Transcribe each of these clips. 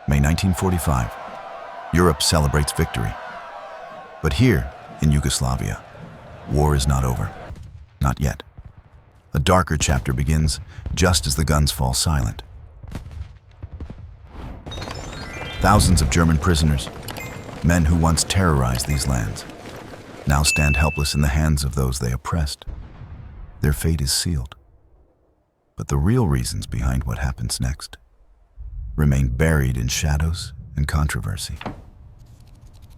May 1945. Europe celebrates victory. But here, in Yugoslavia, war is not over. Not yet. A darker chapter begins just as the guns fall silent. Thousands of German prisoners, men who once terrorized these lands, now stand helpless in the hands of those they oppressed. Their fate is sealed. But the real reasons behind what happens next remain buried in shadows and controversy.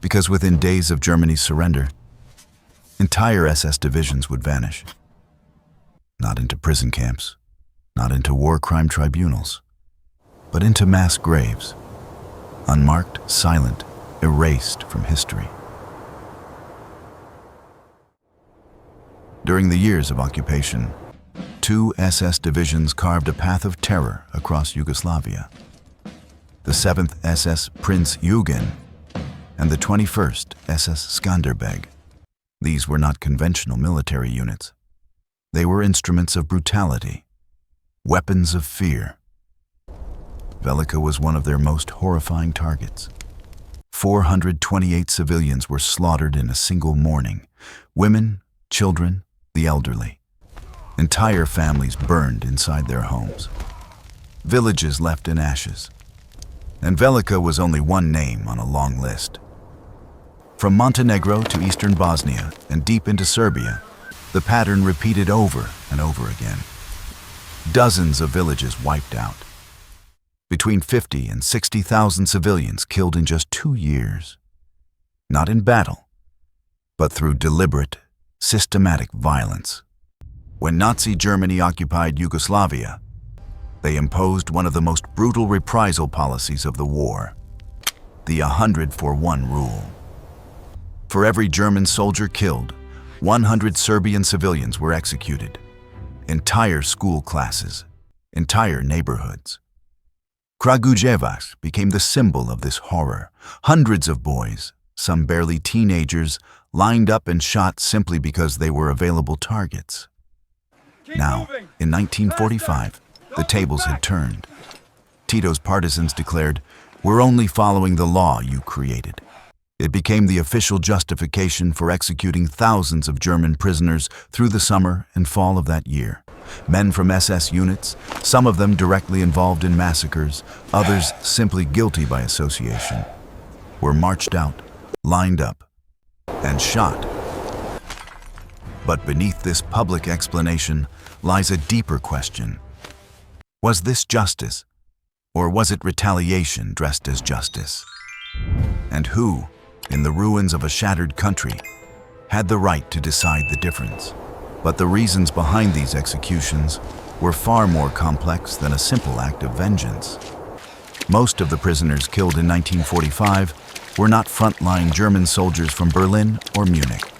Because within days of Germany's surrender, entire SS divisions would vanish. Not into prison camps, not into war crime tribunals, but into mass graves, unmarked, silent, erased from history. During the years of occupation, 2 SS divisions carved a path of terror across Yugoslavia. The 7th SS Prinz Eugen and the 21st SS Skanderbeg. These were not conventional military units. They were instruments of brutality, weapons of fear. Velika was one of their most horrifying targets. 428 civilians were slaughtered in a single morning. Women, children, the elderly. Entire families burned inside their homes. Villages left in ashes. And Velika was only one name on a long list. From Montenegro to eastern Bosnia and deep into Serbia, the pattern repeated over and over again. Dozens of villages wiped out. Between 50 and 60,000 civilians killed in just 2 years. Not in battle, but through deliberate, systematic violence. When Nazi Germany occupied Yugoslavia, they imposed one of the most brutal reprisal policies of the war, the 100-for-1 rule. For every German soldier killed, 100 Serbian civilians were executed. Entire school classes, entire neighborhoods. Kragujevac became the symbol of this horror. Hundreds of boys, some barely teenagers, lined up and shot simply because they were available targets. Now, in 1945, the tables had turned. Tito's partisans declared, "We're only following the law you created." It became the official justification for executing thousands of German prisoners through the summer and fall of that year. Men from SS units, some of them directly involved in massacres, others simply guilty by association, were marched out, lined up, and shot. But beneath this public explanation lies a deeper question. Was this justice, or was it retaliation dressed as justice? And who, in the ruins of a shattered country, had the right to decide the difference? But the reasons behind these executions were far more complex than a simple act of vengeance. Most of the prisoners killed in 1945 were not frontline German soldiers from Berlin or Munich.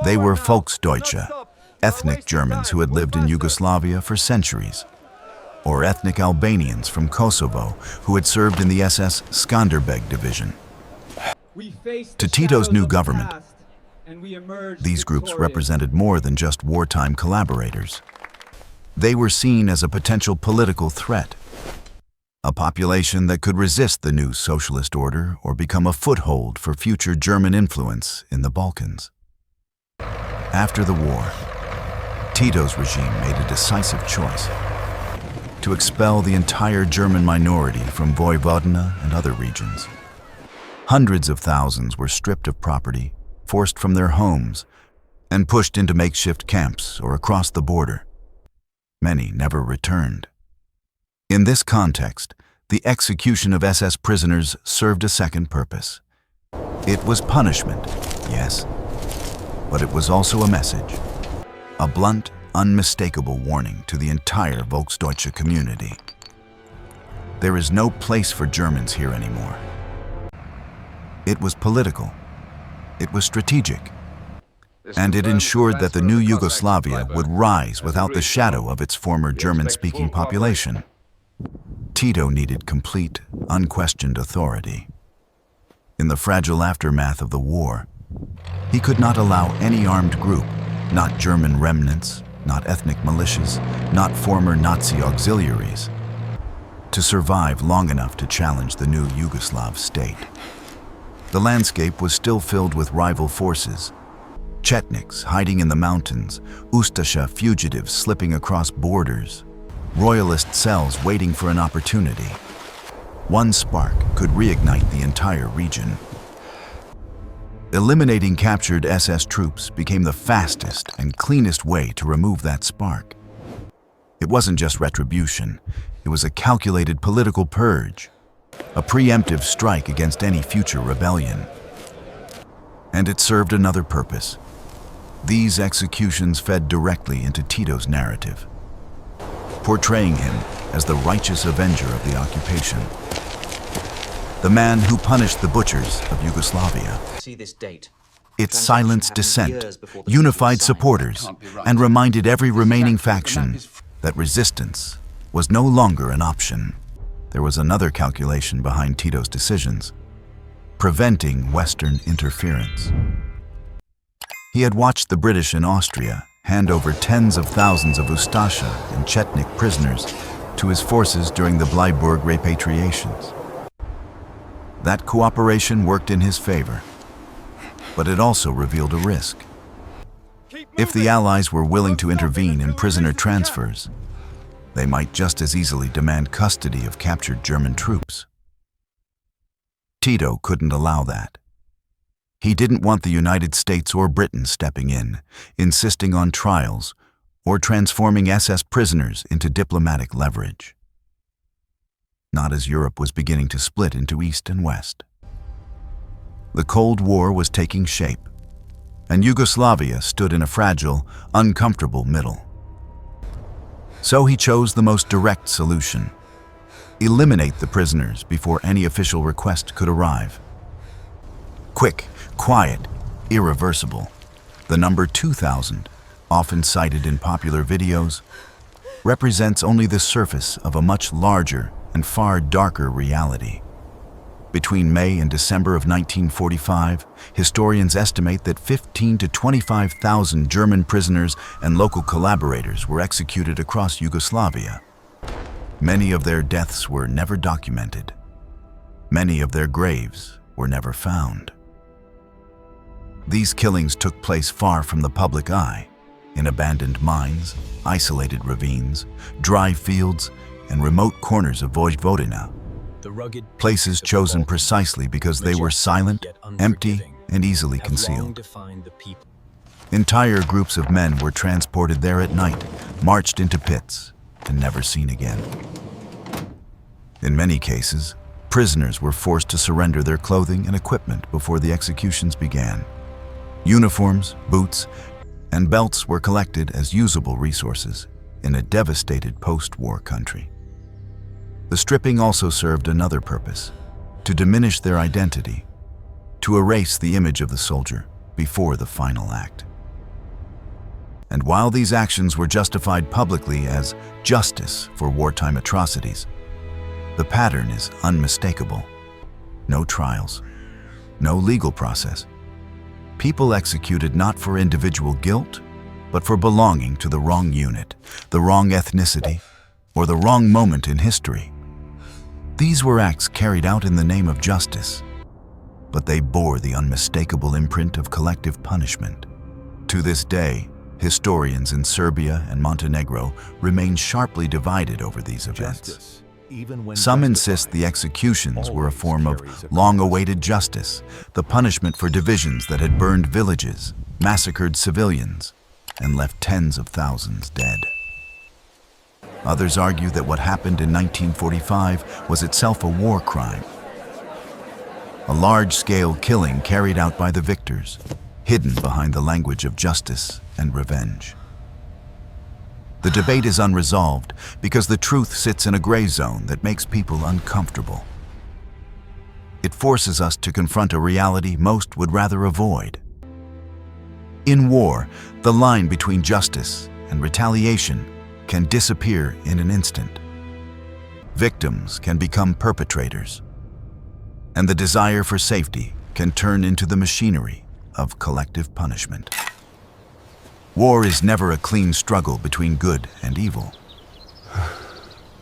They were Volksdeutsche, ethnic Germans who had lived in Yugoslavia for centuries, or ethnic Albanians from Kosovo who had served in the SS Skanderbeg division. To Tito's new government, these groups represented more than just wartime collaborators. They were seen as a potential political threat, a population that could resist the new socialist order or become a foothold for future German influence in the Balkans. After the war, Tito's regime made a decisive choice to expel the entire German minority from Vojvodina and other regions. Hundreds of thousands were stripped of property, forced from their homes, and pushed into makeshift camps or across the border. Many never returned. In this context, the execution of SS prisoners served a second purpose. It was punishment, yes, but it was also a message, a blunt, unmistakable warning to the entire Volksdeutsche community. There is no place for Germans here anymore. It was political. It was strategic. And it ensured that the new Yugoslavia would rise without the shadow of its former German-speaking population. Tito needed complete, unquestioned authority. In the fragile aftermath of the war, he could not allow any armed group, not German remnants, not ethnic militias, not former Nazi auxiliaries, to survive long enough to challenge the new Yugoslav state. The landscape was still filled with rival forces. Chetniks hiding in the mountains, Ustasha fugitives slipping across borders, royalist cells waiting for an opportunity. One spark could reignite the entire region. Eliminating captured SS troops became the fastest and cleanest way to remove that spark. It wasn't just retribution, it was a calculated political purge, a preemptive strike against any future rebellion. And it served another purpose. These executions fed directly into Tito's narrative, portraying him as the righteous avenger of the occupation. The man who punished the butchers of Yugoslavia. See this date. It silenced dissent, unified supporters, and reminded every remaining faction that resistance was no longer an option. There was another calculation behind Tito's decisions: preventing Western interference. He had watched the British in Austria hand over tens of thousands of Ustasha and Chetnik prisoners to his forces during the Bleiburg repatriations. That cooperation worked in his favor, but it also revealed a risk. If the Allies were willing to intervene in prisoner transfers, they might just as easily demand custody of captured German troops. Tito couldn't allow that. He didn't want the United States or Britain stepping in, insisting on trials, or transforming SS prisoners into diplomatic leverage. Not as Europe was beginning to split into East and West. The Cold War was taking shape, and Yugoslavia stood in a fragile, uncomfortable middle. So he chose the most direct solution: eliminate the prisoners before any official request could arrive. Quick, quiet, irreversible. The number 2000, often cited in popular videos, represents only the surface of a much larger and far darker reality. Between May and December of 1945, historians estimate that 15,000 to 25,000 German prisoners and local collaborators were executed across Yugoslavia. Many of their deaths were never documented. Many of their graves were never found. These killings took place far from the public eye, in abandoned mines, isolated ravines, dry fields, and remote corners of Vojvodina, places chosen precisely because they were silent, empty, and easily concealed. Entire groups of men were transported there at night, marched into pits, and never seen again. In many cases, prisoners were forced to surrender their clothing and equipment before the executions began. Uniforms, boots, and belts were collected as usable resources in a devastated post-war country. The stripping also served another purpose: to diminish their identity, to erase the image of the soldier before the final act. And while these actions were justified publicly as justice for wartime atrocities, the pattern is unmistakable. No trials, no legal process. People executed not for individual guilt, but for belonging to the wrong unit, the wrong ethnicity, or the wrong moment in history. These were acts carried out in the name of justice, but they bore the unmistakable imprint of collective punishment. To this day, historians in Serbia and Montenegro remain sharply divided over these events. Some insist the executions were a form of long-awaited justice, the punishment for divisions that had burned villages, massacred civilians, and left tens of thousands dead. Others argue that what happened in 1945 was itself a war crime, a large-scale killing carried out by the victors, hidden behind the language of justice and revenge. The debate is unresolved because the truth sits in a gray zone that makes people uncomfortable. It forces us to confront a reality most would rather avoid. In war, the line between justice and retaliation can disappear in an instant. Victims can become perpetrators, and the desire for safety can turn into the machinery of collective punishment. War is never a clean struggle between good and evil.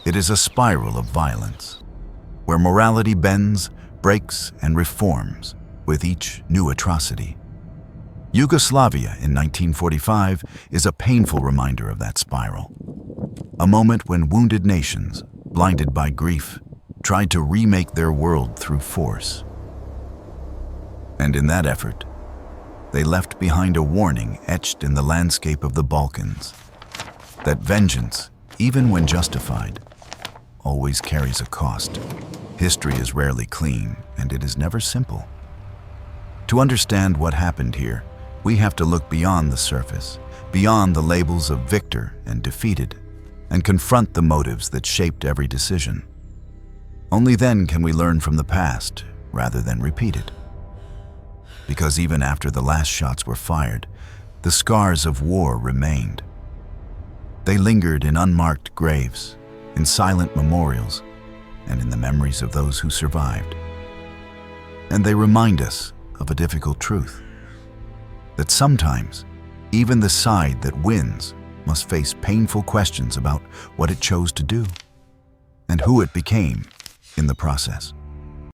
It is a spiral of violence, where morality bends, breaks, and reforms with each new atrocity. Yugoslavia in 1945 is a painful reminder of that spiral. A moment when wounded nations, blinded by grief, tried to remake their world through force. And in that effort, they left behind a warning etched in the landscape of the Balkans, that vengeance, even when justified, always carries a cost. History is rarely clean, and it is never simple. To understand what happened here, we have to look beyond the surface, beyond the labels of victor and defeated, and confront the motives that shaped every decision. Only then can we learn from the past rather than repeat it. Because even after the last shots were fired, the scars of war remained. They lingered in unmarked graves, in silent memorials, and in the memories of those who survived. And they remind us of a difficult truth, that sometimes even the side that wins must face painful questions about what it chose to do and who it became in the process.